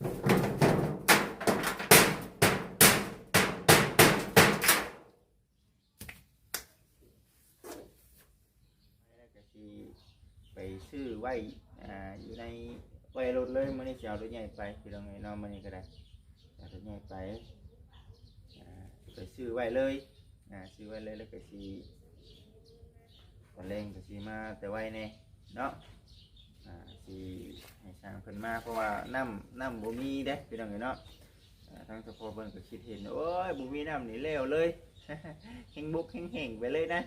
ก็สิไปซื้อไว้อยู่ในไว้รถเลยมื้อนี้สิเอารถใหญ่ไปพี่น้องเอ้ยเนาะมื้อนี้ก็ได้เอารถใหญ่ไปไปซื้อไว้เลยซื้อไว้เลยแล้วก็สิตอนแรงก็สิมาแต่ไว้แน่เนาะสิให้ช่างเพิ่นมาเพราะว่าน้ำบ่มีเด้พี่น้องเอ้ยเนาะทางเฉพาะเพิ่นก็คิดเห็นโอ้ยบ่มีน้ำนี่แล้วเลย แห้งบุกแห้งๆไปเลยนะ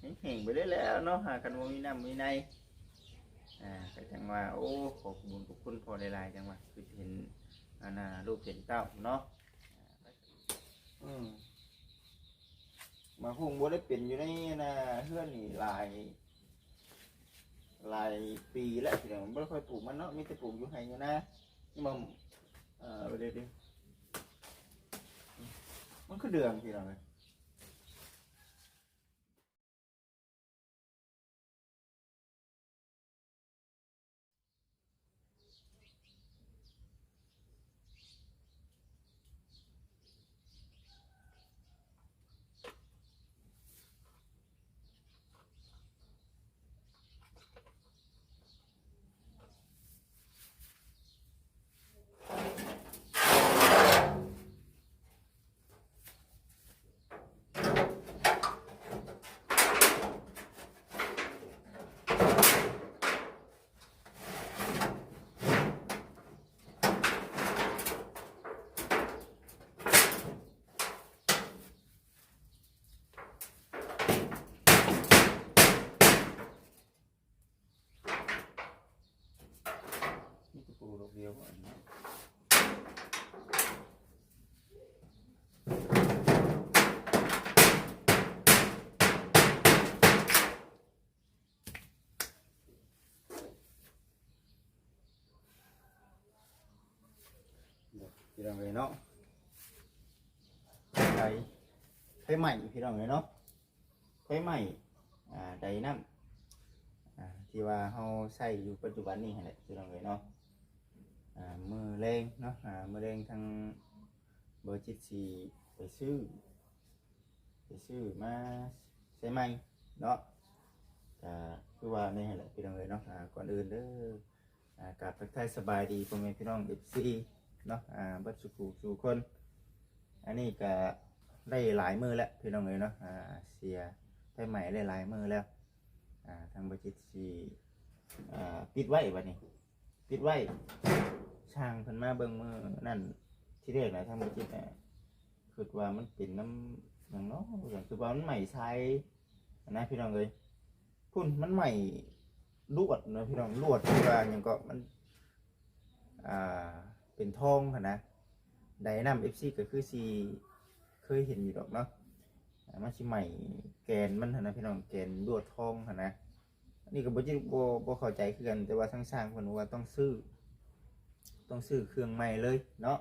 แห้งๆไปเลยแล้วเนาะคันบ่มีน้ำมีในก็จังว่าโอ้ขอบคุณทุกคนพอหลายๆจังว่าคือเห็นลูกเห็นเต้าเนาะมาคงบ่ได้เป็นอยู่ในเฮือนนี่หลายปีแล้วพี่น้องบ่ค่อยปลูกมันเนาะมีแต่ปลูกอยู่ไห้อยู่นะนี่มันไปเด้มันคือเดือนพี่น้องเอ้ยมีแต่ปลูกดอกเดียวก่อนพี่น้องเอ้ยเนาะไฟใหม่พี่น้องเอ้ยเนาะไฟใหม่ไดน้ำที่ว่าเฮาใช้อยู่ปัจจุบันนี้แหละพี่น้องเอ้ยเนาะมือแรงเนาะมือแรงทางเบอร์จิตสีไปซื้อมาใช้ใหม่เนาะคือว่านี่แหละพี่น้องเอ้ยเนาะก่อนอื่นเด้อกราบทักทายสบายดีพ่อแม่พี่น้อง FC เนาะบัดสุขสู่คนอันนี้ก็ได้หลายมือแล้วพี่น้องเอ้ยเนาะเสียไฟใหม่ได้หลายมือแล้วทางบริษัทสีปิดไว้บัดนี้ปิดไว้ช่างเพิ่นมาเบิ่งมือนั่นที่แรกนะทางบริษัทคือว่ามันเป็นน้ำอย่างเนาะอย่างคือว่ามันใหม่ใช้นะพี่น้องเอ้ยพุ่นมันใหม่ลวดเนาะพี่น้องลวดที่ว่าอย่างก็มันเป็นทองค่ะนะไดน้ำ FC ก็คือสีเคยเห็นอยู่ดอกเนาะมันสิใหม่แกนมันนะพี่น้องแกนลวดทองค่ะนะนี่ก็บ่เข้าใจคือกันแต่ว่าทั้งสร้างเพิ่นว่าต้องซื้อเครื่องใหม่เลยเนาะ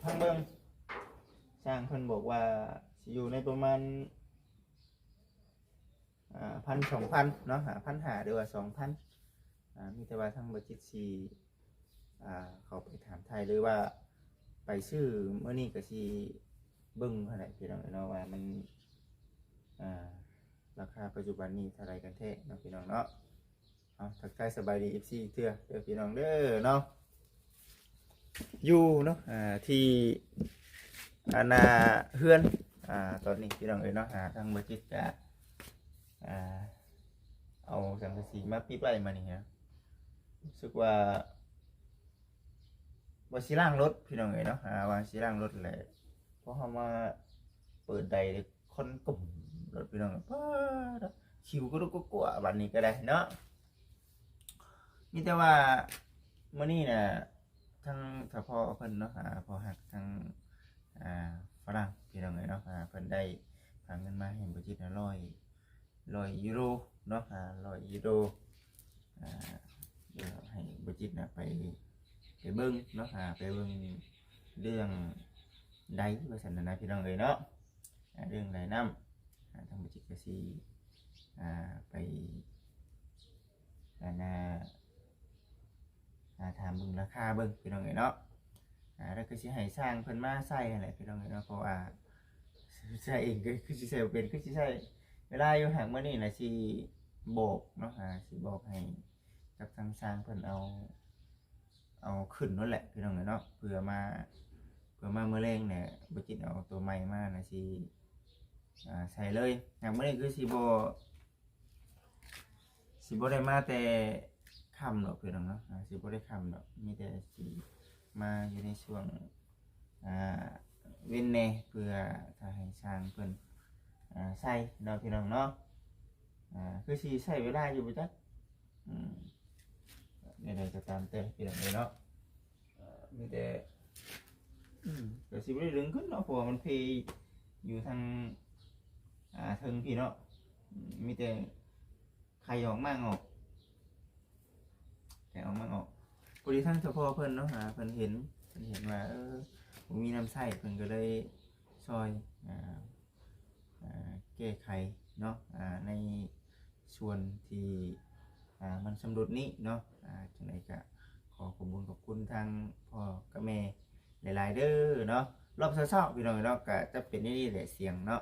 พังเบิ่งสร้างเพิ่นบอกว่าสิอยู่ในประมาณ1,000-2,000เนาะ1,500หรือว่า 2,000มีแต่ว่าทางบริษัทสิเขาไปถามไทยหรือว่าไปซื้อเมื่อนี้ก็สิเบิ่งเท่าไหร่พี่น้องเนาะว่ามันราคาปัจจุบันนี้เท่าไรกันแท้เนาะพี่น้องเนาะทักทายสบายดี FC เด้อพี่น้องเด้อเนาะอยู่เนาะที่เฮือนตอนนี้พี่น้องเอ้ยเนาะทางบริษัทจะเอาสังกะสีมาปิดไว้มานี่ฮะรู้สึกว่าสิล้างรถพี่น้องเอ้ยเนาะว่าสิล้างรถแหละเพราะเฮามาเปิดใดคนกลุ่มรถพี่น้องชิวก็รู้ก็กลัวบัดนี้ก็ได้เนาะมีแต่ว่ามื้อนี้น่ะทั้งถ้าพ่อเพิ่นเนาะพอหักทั้งฝรั่งพี่น้องเอ้ยเนาะเพิ่นได้ฝากเงินมาให้บริษัท100 ยูโรเนาะ100 ยูโรเดี๋ยวให้บริษัทน่ะไปเบิ่งเนาะไปเบิ่งเรื่องใดว่าซั่นน่ะนะพี่น้องเอ้ยเนาะเรื่องใดน้ำทางบริษัทก็สิไป ถามเบิ่งราคาเบิ่งพี่น้องเอ้ยเนาะแล้วก็สิให้สร้างเพิ่นมาใส่นั่นแหละพี่น้องเอ้ยเนาะเพราะว่าใช้เองก็คือสิใช้บ่เป็นคือสิใช้เวลาอยู่ห่างมื้อนี้น่ะสิบอกเนาะสิบอกให้กับทางสร้างเพิ่นเอาขึ้นนั่นแหละพี่น้องเอ้ยเนาะเพื่อมามื้อแรงเนี่ยบ่จิตเอาตัวใหม่มาน่ะสิใส่เลยอย่างมื้อนี้คือสิบ่ได้มาแต่ค่ำดอกพี่น้องเนาะสิบ่ได้ค่ำดอกมีแต่สิมาอยู่ในช่วงเว้นแน่เพื่อถ้าให้สร้างเพิ่นใส่เนาะพี่น้องเนาะคือสิใช้เวลาอยู่บ่จักได้ก็ตามแต่พี่น้องเนาะมีแต่ก็สิบ่ได้ดึงขึ้นเนาะเพราะว่ามันเพอยู่ทางเทิงพี่เนาะมีแต่ใครออกมาออกแกออกมาออกพอดีทั้งเฉพาะเพิ่นเนาะเพิ่นเห็นว่าผมมีน้ำใส่เพิ่นก็เลยซอยแก้ไขเนาะในส่วนที่มันสำรุดนี้เนาะจังไดก็ขอขอบคุณทางพ่อกับแม่หลายๆเด้อเนาะรอบเช้าๆพี่น้องเนาะก็จะเป็นนี่แหละเสียงเนาะ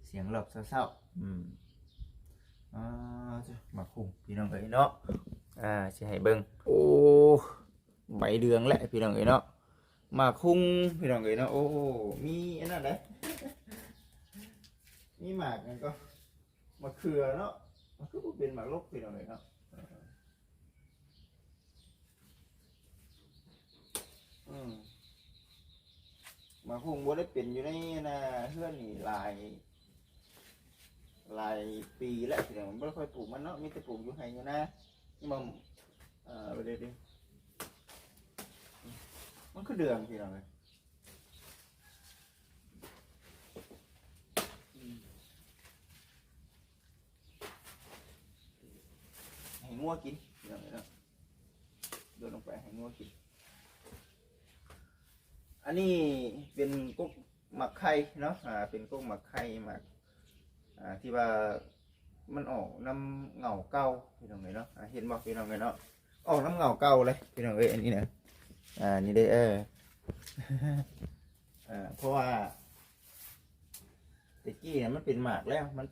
เสียงรอบเช้ามาคุ้มพี่น้องเอ๋ยเนาะสิให้เบิ่งโอ้ใบเดืองแหละพี่น้องเอ๋ยเนาะมาคุ้งพี่น้องเอ๋ยเนาะโอ้มีอันนั้นเด้มีหมากนั่นก็มะเขือเนาะมันคือบ่เป็นหมากลกพี่น้องเอ๋ยเนาะมาคุ้งบ่ได้เป็นอยู่ในเฮือนนี่หลายปีแล้วพี่น้องไม่ค่อยปลูกมันเนาะมีแต่ปลูกอยู่ให้อยู่นะนี่มันไปเลยดิมันคือเดืองพี่น้องเลยให้งัวกินพี่น้องเลยเนาะโดนลงไปให้งัวกินอันนี้เป็นกุ๊กหมักไข่เนาะเป็นกุ๊กหมักไข่หมักที่ว่ามันออกน้ำเงาเก่าพี่น้องเลยเนาะเห็นบอกพี่น้องเลยเนาะออกน้ำเงาเก่าเลยพี่น้องเอ้ยอันนี้นะนี่ได้เพราะว่าตะกี้เนี่ยมันเป็นหมากแล้วมัน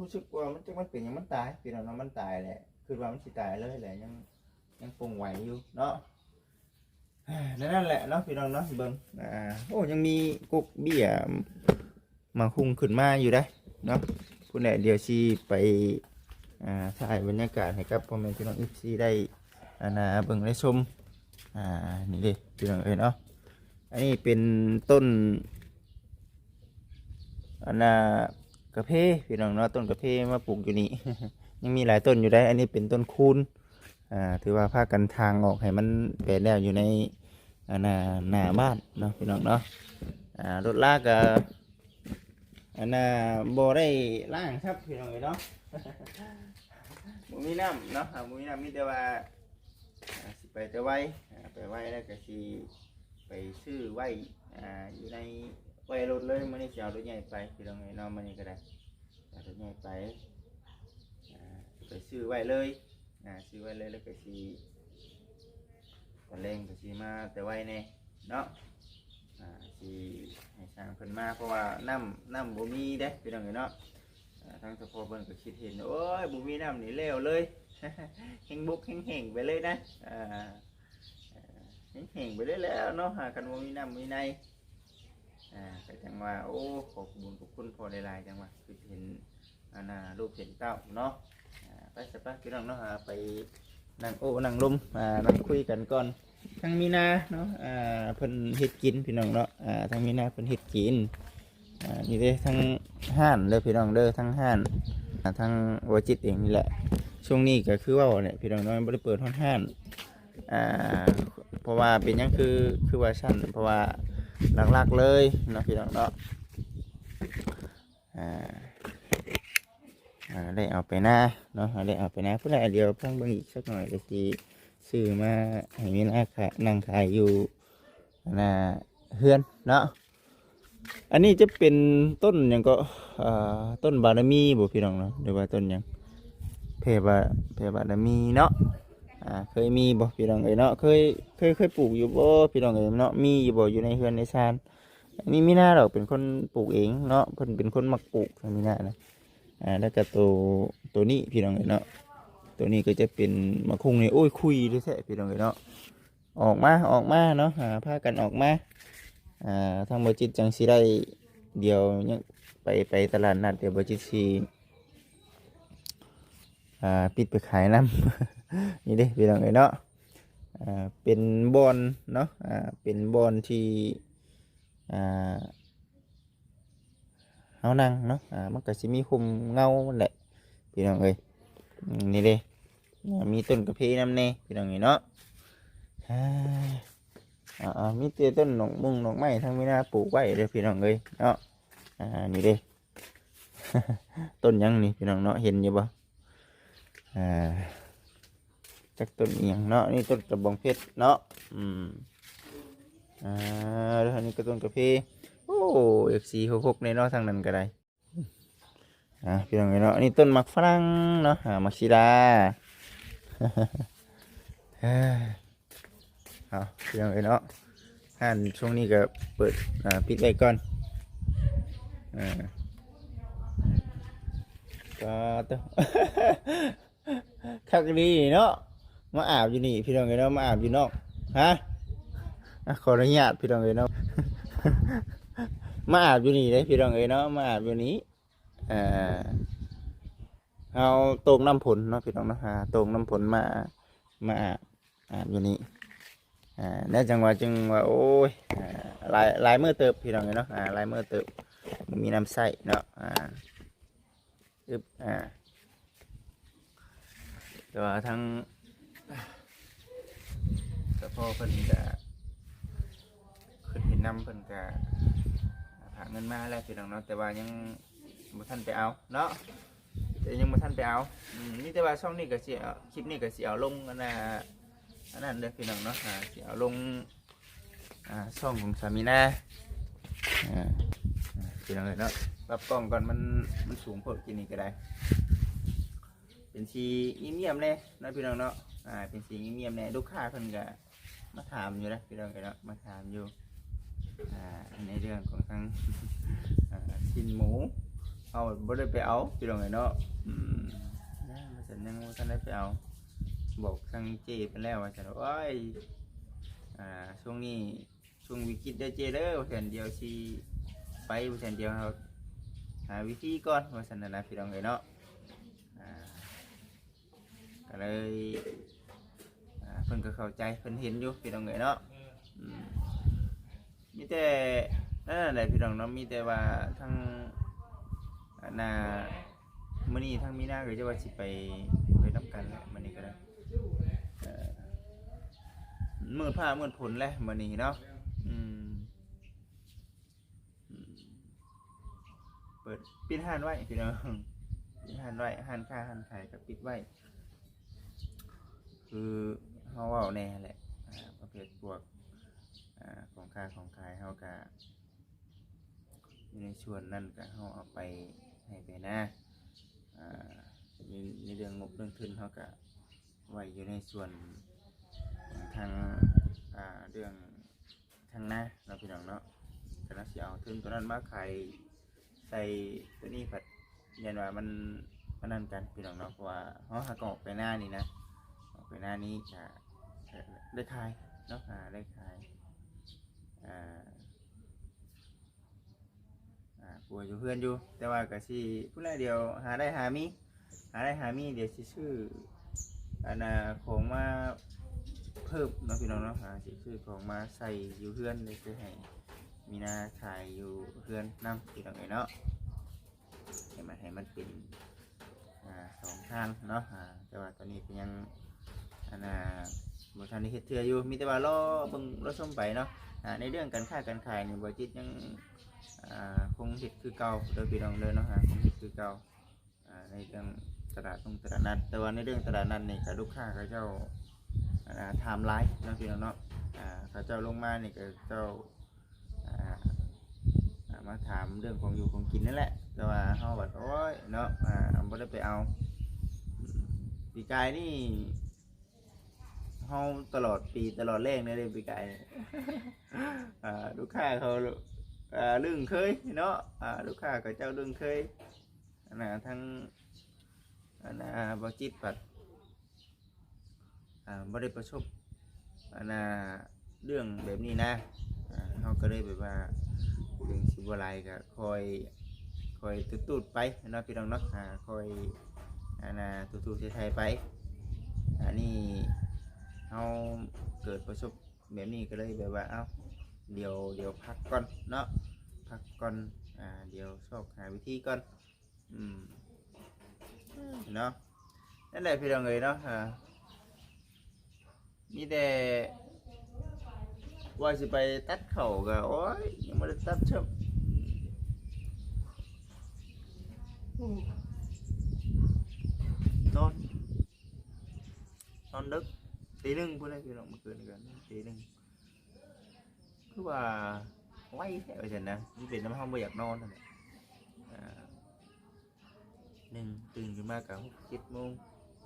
รู้สึกว่ามันเป็นอย่างมันตายพี่น้องเนาะมันตายแหละคือว่ามันสิตายเลยแหละยังคงไหวอยู่เนาะนั่นแหละเนาะพี่น้องเนาะเบิ่งโอ้ยังมีกุ๊กเบี้ยมาคุ้งขึ้นมาอยู่ได้เนาะผู้ใดเดี๋ยวชีไปถ่ายบรรยากาศให้กับพ่อแม่พี่น้องอีซีได้เบิ่งได้ชมนี่ดิพี่น้องเอ้ยเนาะอันนี้เป็นต้นกระเพาะพี่น้องเนาะต้นกระเพาะมาปลูกอยู่นี่ ยังมีหลายต้นอยู่ได้อันนี้เป็นต้นคูนถือว่าพากันทางออกให้มันเป็นแล้วอยู่ในหน้าบ้านเนาะพี่น้องเนาะรถลากบ่ได้ล่างครับพี่น้องเนาะ บ่มีน้ำเนาะบ่มีน้ำมีแต่ว่าสิไปแต่ไว้แล้วก็สิไปซื้อไว้อยู่ในไว้รถเลยมื้อนี้สิเอารถใหญ่ไปพี่น้องเนาะมื้อนี้ก็ได้เอารถใหญ่ไปซื้อไว้เลยซื้อไว้เลยแล้วก็สิตอนแรงก็สิมาแต่ไว้แน่เนาะสิให้สร้างเพิ่นมาเพราะว่าน้ำบ่มีเด้พี่น้องเนาะทางเฉพาะเบิ่งก็คิดเห็นโอ้ยบ่มีน้ำนี่แล้วเลย แห้งบุกแห้งไปเลยนะแห้งไปเลยแล้วเนาะกันบ่มีน้ำมีในก็จังว่าโอ้ขอบคุณพอหลายๆจังว่าคือเห็นรูปเห็นเต้าเนาะไปสักพักพี่น้องเนาะไปนั่งโอ้นั่งลมนั่งคุยกันก่อนทั้งมีนาเนาะเพิ่นเฮ็ดกินพี่น้องเนาะทั้งมีนาเพิ่นเฮ็ดกินนี่เด้ทั้งห้านเด้อพี่น้องเด้อทั้งห้านทั้งวจิตเองนี่แหละช่วงนี้ก็คือว่าเนี่ยพี่น้องน้อยบ่ได้เปิดห้านเพราะว่าเป็นหยังคือว่าชั้นเพราะว่าหลักๆเลยเนาะพี่น้องเนาะได้เอาไปหน้าเนาะได้เอาไปหน้าเพื่อเดียวเพิ่งเบิ่งอีกสักหน่อยก็สิซื้อมาให้มีนานั่งขายอยู่เฮือนเนาะอันนี้จะเป็นต้นอย่างก็ต้นบารมีบ่พี่น้องเนาะหรือว่าต้นอย่างเพบารมีเนาะ เคยมีบ่พี่น้องเอ้ยเนาะเคยปลูกอยู่บ่พี่น้องเอ้ยเนาะมีอยู่บ่อยู่ในเฮือนในชานมีหน้าดอกเป็นคนปลูกเองเนาะเพิ่นเป็นคนมักปลูกมีหน้านะแล้วก็ตัวนี้พี่น้องเอ้ยเนาะตัวนี้ก็จะเป็นมะคุงนี่โอ้ยคุยด้วยแท้พี่น้องเอ้ยเนาะออกมาเนาะพากันออกมาทางบ่จิตจังสิได้เดี๋ยวยังไปตลาดนัดเดี๋ยวบ่จิตสิปิดไปขายน้ำ นี่เด้พี่น้องเอ้ยเนาะเป็นบอนเนาะเป็นบอนที่เฮานั่งเนาะมันก็สิมีคุมเงาแหละพี่น้องเอ้ยนี่เด้มีต้นกระเพน้ำเน่พี่น้องเอ้ยเนาะมีแต่ต้นหนองมุงหนองไม้ทั้งมีหน้าปลูกไว้เด้อพี่น้องเอ้ยเนาะนี่เด้ ต้นยังนี่พี่น้องเนาะเห็นอยู่บ่จากต้นเอียงเนาะนี่ต้นกระบองเพชรเนาะแล้วอันนี้ก็ต้นกาแฟโอ้FC66ในเนาะทางนั้นก็ได้พี่น้องเนาะนี่ต้นหมักฝรั่งเนาะหมักชีดา เอาพี่น้องเนาะห้านช่วงนี้ก็เปิดปิดไว้ก่อนก็ต้อง คักดีเนาะมาอาบอยู่นี่พี่น้องเนาะมาอาบอยู่นอกฮะขออนุญาตพี่น้องเนาะ มาอาบอยู่นี่เลยพี่น้องเนาะมาอาบอยู่นี้เอาตรงน้ำผลเนาะพี่น้องเนาะตรงน้ำผลมาอาบอยู่นี่ในจังหวะจึงว่าโอ้ยลายมือเติบพี่น้องเนาะลายมือเติบมีน้ำใส่เนาะแต่ว่าทั้งแต่พอเพิ่นจะขึ้นเห็นน้ำเพิ่นจะหาเงินมาแล้วพี่น้องเนาะแต่ว่ายังบ่ทันไปเอาเนาะแต่ยังบ่ทันไปเอานี่แต่ว่าช่องนี้ก็สิเอาคลิปนี้ก็สิเอาลงอันนั้นเด้อพี่น้องเนาะสิเอาลงช่องของสามีนาพี่น้องเนาะปรับกล้องก่อนมันสูงโพดกินนี่ก็ได้เป็นสีเงียบๆเลยนะพี่น้องเนาะเป็นสีเงียบๆเลยลูกค้าเพิ่นก็มาถามอยู่นะพี่น้องเนาะมาถามอยู่ในเรื่องของทางชิ้นหมูเอาบ่ได้ไปเอาพี่น้องเนาะมาสัญญังว่าท่านได้ไปเอาบอกทางเจไปแล้วว่าจะโอ้ยช่วงนี้ช่วงวิกฤตเด้อเจเด้อว่าซั่นเดียวสิไปว่าซั่นเดียวเราหาวิธีก่อนว่าซั่นนะพี่น้องเนาะก็เลยเพิ่นก็เข้าใจเพิ่นเห็นอยู่พี่น้องเนาะมีแต่นั่นแหละพี่น้องเนาะมีแต่ว่าทั้งมื้อนี้ทั้งมีนาก็จะว่าสิไปนํกันแหละมื้อนี้ก็ได้มื้อผ้ามื้อผลแล้วมื้อนี้เนาะเปิดปิดห้านไว้พี่น้องปิดห้านไว้ห้านค้าห้านขายก็ปิดไว้คือเฮาเว้าแน่แหละประเภทพวกของค้าของขายเฮาก็อยู่ในส่วนนั้นก็เฮาเอาไปให้ไปนะในเรื่องงบเรื่องทุนเฮาก็ไว้อยู่ในส่วนของทางเรื่องทางหน้าเราพี่น้องเนาะก็น่าสิเอาทุนตัวนั้นมาขายใส่ตัวนี้ผัดยันว่ามันนั่นกันพี่น้องเนาะเพราะว่าเฮาหากออกไปหน้านี่นะออกไปหน้านี้จะได้ขายเนาะได้ขายปัวอยู่เพื่อนอยู่แต่ว่าก็สิผู้ใดเดียวหาได้หามีเดี๋ยวสิซื้อของมาเพิ่มเนาะพี่น้องเนาะสิซื้อของมาใส่อยู่เพื่อนเลยจะให้มีนาขายอยู่เพื่อนนั่งพี่น้องเนาะให้มันเป็นสองทางเนาะแต่ว่าตอนนี้ก็ยังบทานในเฮ็ดเทืออยู่มีแต่ว่ารอเบิ่งรอชมไปเนาะในเรื่องการค้าการขายนี่บ่จิตยังคงเฮ็ดคือเก่าโดยพี่น้องเลยเนาะคงเฮ็ดคือเก่าในเรื่องตลาดนัดแต่ว่าในเรื่องตลาดนัดนี่ก็ลูกค้าเขาเจ้าไทม์ไลน์เนาะพี่น้องเนาะเขาเจ้าลงมานี่ก็เจ้ามาถามเรื่องของอยู่ของกินนั่นแหละแต่ว่าเฮาแบบโอ้ยเนาะบ่ได้ไปเอาปีกายนี่ เฮาตลอดปีตลอดแรงได้ปีกาย ลูกค้าเขาลึงเคยเนาะลูกค้ากับเจ้าลึงเคยทั้งบจิตปัดบ่ได้ประสบเรื่องแบบนี้นะเขาก็เลยแบบว่าถึงสิบวายก็คอยตูดไปเนาะพี่น้องเนาะคอยตูดไทยไปอันนี้เขาเกิดประสบแบบนี้ก็เลยแบบว่าเอ้าเดี๋ยวพักก่อนเนาะพักก่อนเดี๋ยวชอบหาวิธีก่อนเนาะนั่นแหละพี่น้องเลยเนาะมีแต่ว่าสิไปตัดเข่าก็โอ้ยยังไม่ได้ตัดเชื่อมนอนดึกตีหนึ่งพูดได้พี่น้องเมื่อคืนกันตีหนึ่งคือว่าไว้แค่ไปเสร็จนะนี่เป็นน้ำห้องไม่อยากนอนนั่นแหละหนึ่งตื่นขึ้นมากับ7 โมง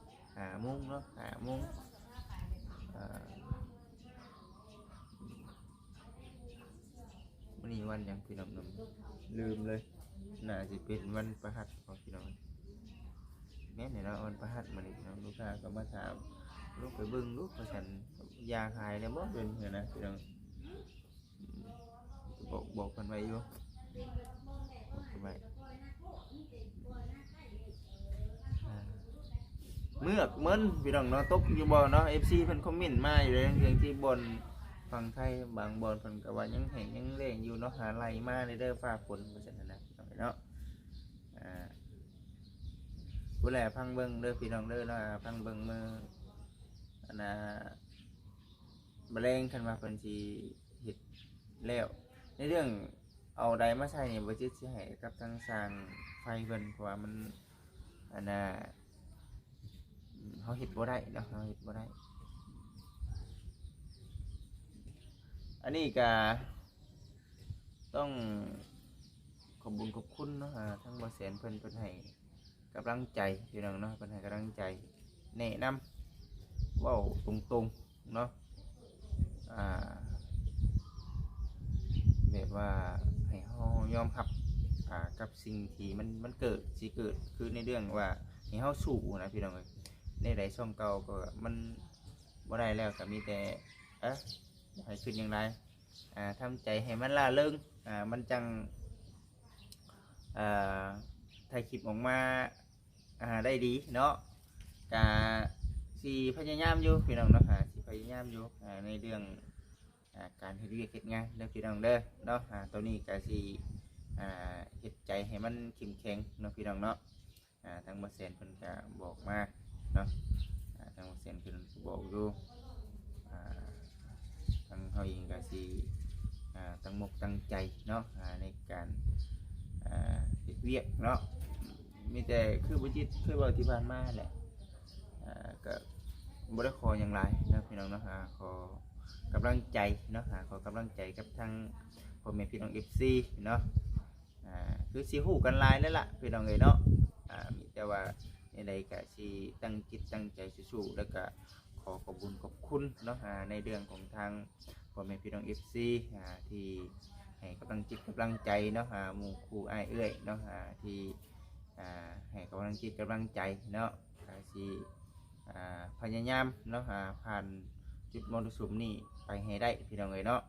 5 โมงเนาะ5 โมงวันนี้วันยังพี่น้องลืมเลยน่าจะเป็นวันประหัสของพี่น้องแม่เนี่ยเนาะวันประหัสมาเลยพี่น้องลูกค้าก็มาถามลูกไปเบิ้งลูกไปฉันยาคายแล้วบ่เป็นเหรอนะพี่น้องบอกกันไว้อยู่บอกกันไว้เมือกเหมือนพี่น้องเนาะตกอยู่บ่เนาะ FC เพิ่นคอมเมนต์มาอยู่เลยเรื่องที่บนฝั่งไทยบางบอลเพิ่นก็ว่ายังแห้งยังแรงอยู่เนาะหาไหลมาในเด้อฟ้าฝนว่าซั่นนะเนาะผู้แลพังเบิ่งเด้อพี่น้องเด้อเนาะพังเบิ่งมือแมลงคันว่าเพิ่นสิเฮ็ดแล้วในเรื่องเอาใดมาใช้นี่บ่จิตสิให้กับทางสร้างไฟเพิ่นเพราะว่ามันเฮาเฮ็ดบ่ได้เนาะเฮาเฮ็ดบ่ได้อันนี้ก็ต้องขอบคุญขอบคุณเนาะทั้งบ่แสนเพิ่นให้กำลังใจพี่น้องเนาะเพิ่นให้กำลังใจแนะนำเว้าตรงๆเนาะแบบว่าให้เฮายอมรับกับสิ่งที่มันเกิดสิเกิดคือในเรื่องว่าให้เฮาสู้นะพี่น้องเอ้ยในหลายช่องเก่าก็มันบ่ได้แล้วก็มีแต่ให้ขึ้นอย่างไรทำใจให้มันล่าเริงมันจังถ่ายคลิปออกมาได้ดีเนาะกะสีพยายามอยู่พี่น้องเนาะสีพยายามอยู่ในเรื่องการเฮ็ดเวียกเฮ็ดงานเด้อพี่น้องเด้อเนาะตัวนี้กะสีเฮ็ดใจให้มันเข้มแข็งเนาะพี่น้องเนาะทางบ่แสนเพิ่นก็บอกมาเนาะทางบ่แสนเพิ่นบอกอยู่ทางเฮาเองก็สิตั้งมุกตั้งใจเนาะในการเฮ็ดเวียกเนาะมีแต่คือบ่จิตคือว่าที่ผ่านมาแหละก็บ่ได้ขออย่างไรนะพี่น้องเนาะขอกำลังใจเนาะขอกำลังใจกับทางพ่อแม่พี่น้อง FC เนาะคือสิฮู้กันหลายแล้วล่ะพี่น้องเอ้ยเนาะมีแต่ว่าในใดก็สิตั้งจิตตั้งใจสู้ๆแล้วก็ขอขอบคุณขอบคุณเนาะในเรื่องของทางพ่อแม่พี่น้อง FC ที่ให้กำลังจิตกำลังใจเนาะหมู่ครูอ้ายเอื้อยเนาะที่ให้กำลังจิตกำลังใจเนาะที่พยายามเนาะผ่านจุดมรสุมนี่ไปให้ได้พี่น้องเอ้ยเนาะ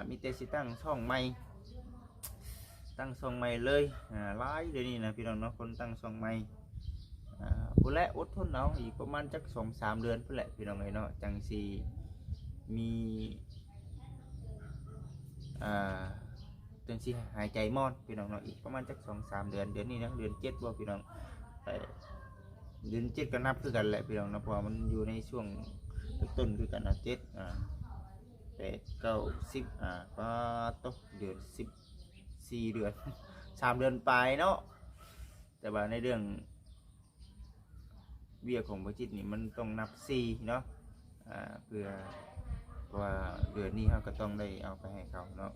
มีแต่สิตั้งช่องใหม่เลยหลายเดี๋ยวนี้นะพี่น้องเนาะคนตั้งช่องใหม่ผู้และอดทนเอาอีกประมาณจัก2-3 เดือนเพื่อแหละพี่น้องเอ้ยเนาะจังสีมีจังสีหายใจมอดพี่น้องเนาะอีกประมาณจัก2-3 เดือนเดือนนี้นะเดือน7บ่พี่น้องเดือน7ก็นับคือกันแหละพี่น้องนะเพราะมันอยู่ในช่วงต้นคือกันนะ7 8 9 10ก็ตกเดือน14 เดือน3 เดือนปลายเนาะแต่ว่าในเรื่องเบี้ยของบริจิตนี่มันต้องนับ4เนาะเพื่อว่าเดือนนี้เขาก็ต้องได้เอาไปให้เขาเนาะ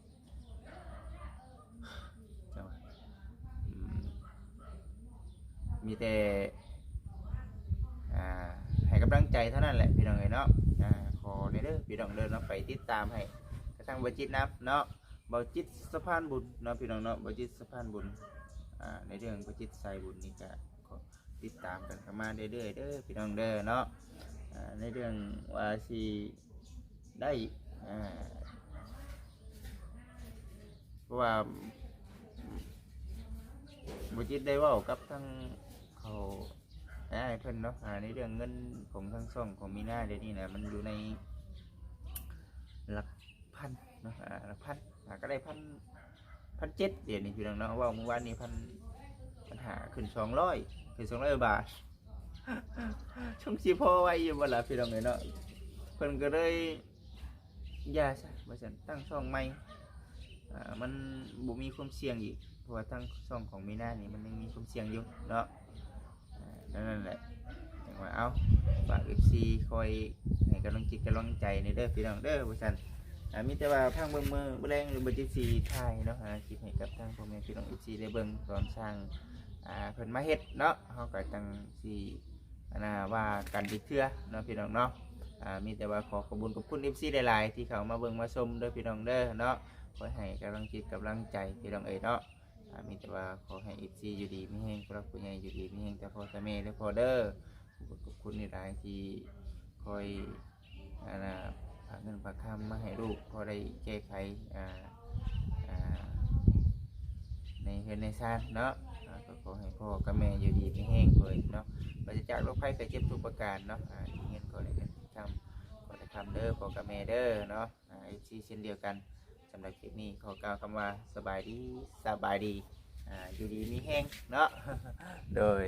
มีแต่ให้กำลังใจเท่านั้นแหละพี่น้องเอ๋ยเนาะ อเด้อพี่น้องเด้อเนาะไปติดตามให้กระทั่งบ่จิตนะเนาะบ่จิตสะพานบุญเนาะพี่น้องเนาะบ่จิตสะพานบุญในเรื่องบ่จิตสายบุญนี่ก็ขอติดตามกันเข้ามาเรื่อยๆเด้อพี่น้องเด้อเนาะในเรื่องว่าสิได้เพราะว่าบ่จิตได้เว้ากับทั้งเขาเพิ่นเนาะในเรื่องเงินของทั้งช่องของมีนาเดี๋ยวนี้นะมันอยู่ในหลักพันเนาะหลักพันก็ได้1,700เดี๋ยวนี้พี่น้องเนาะว่าเมื่อวานนี้ปัญหาขึ้น200บาท ช่องสิพอไว้อยู่บ่ล่ะพี่น้องเอ้ยเนาะเพิ่นก็เลยอย่าซะว่าซั่นตั้งช่องใหม่มันบ่มีความเสี่ยงอีกเพราะว่าทั้งช่องของมีนานี่มันยังมีความเสี่ยงอยู่เนาะนั่นแหละจังว่าเอาฝาก FC คอยให้กำลังจิตกำลังใจในเด้อพี่น้องเด้อว่าซั่นมีแต่ว่าทางเบิ่งมือแรงหรือบ่จิตสิถ่ายเนาะคลิปให้กับทางพ่อแม่พี่น้อง FC ได้เบิ่งตอนสร้างเพิ่นมาเฮ็ดเนาะเฮาก็จังสิว่ากันอีกเทื่อเนาะพี่น้องเนาะมีแต่ว่าขอขอบคุณ FC หลายๆที่เข้ามาเบิ่งมาชมเด้อพี่น้องเด้อเนาะขอให้กำลังจิตกำลังใจพี่น้องเอ้ยเนาะมีแต่ว่าขอให้ FC อยู่ดีมีแฮงพระผู้ใหญ่อยู่ดีมีแฮงแต่พ่อแต่แม่และพ่อเด้อขอบคุณหลายๆที่คอยฝากเงินฝากคำมาให้ลูกพอได้แก้ไขในเฮือนในซ่านเนาะก็ขอให้พ่อกับแม่อยู่ดีมีแฮงเลยเนาะปราศจากโรคภัยไข้เจ็บทุกประการเนาะเงินก็ได้เงินทำก็ได้ทำเด้อพ่อกับแม่เด้อเนาะFC เช่นเดียวกันสำหรับคลิปนี้ขอกล่าวคำว่าสบายดีอยู่ดีมีแห้งเนาะ โดย